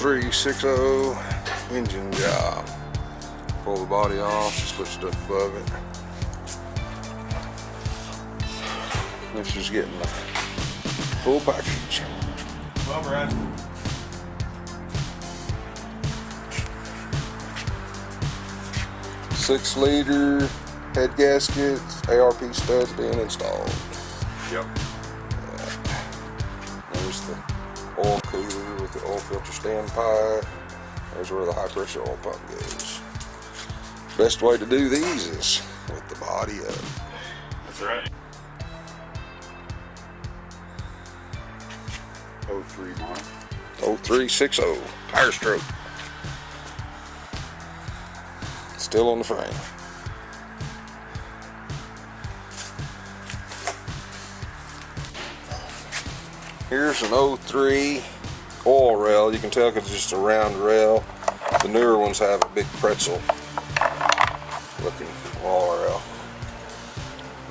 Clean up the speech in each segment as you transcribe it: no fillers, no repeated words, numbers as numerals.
0360 engine job. Pull the body off, just put stuff above it. This is getting the full package. Well, Brad. 6-liter head gaskets, ARP studs being installed. Yep. There's the oil cooler with the oil filter standpipe. There's where the high pressure oil pump goes. Best way to do these is with the body up. That's right. 03 model. 0360 Power Stroke. Still on the frame. Here's an 03 oil rail. You can tell because it's just a round rail. The newer ones have a big pretzel looking oil rail.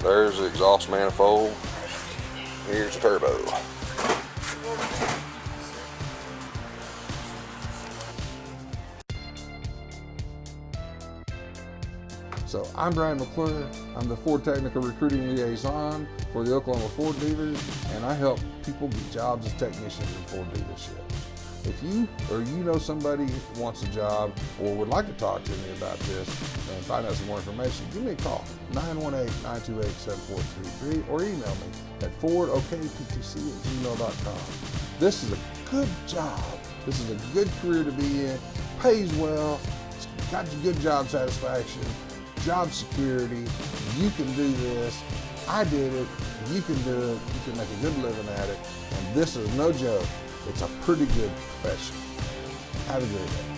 There's the exhaust manifold. Here's the turbo. So I'm Brian McClure. I'm the Ford Technical Recruiting Liaison for the Oklahoma Ford dealers, and I help people get jobs as technicians in Ford dealership. If you or you know somebody who wants a job or would like to talk to me about this and find out some more information, give me a call, 918-928-7433, or email me at fordokptc@gmail.com. This is a good job. This is a good career to be in, pays well, it's got you good job satisfaction, job security. You can do this. I did it. You can do it. You can make a good living at it. And this is no joke. It's a pretty good profession. Have a great day.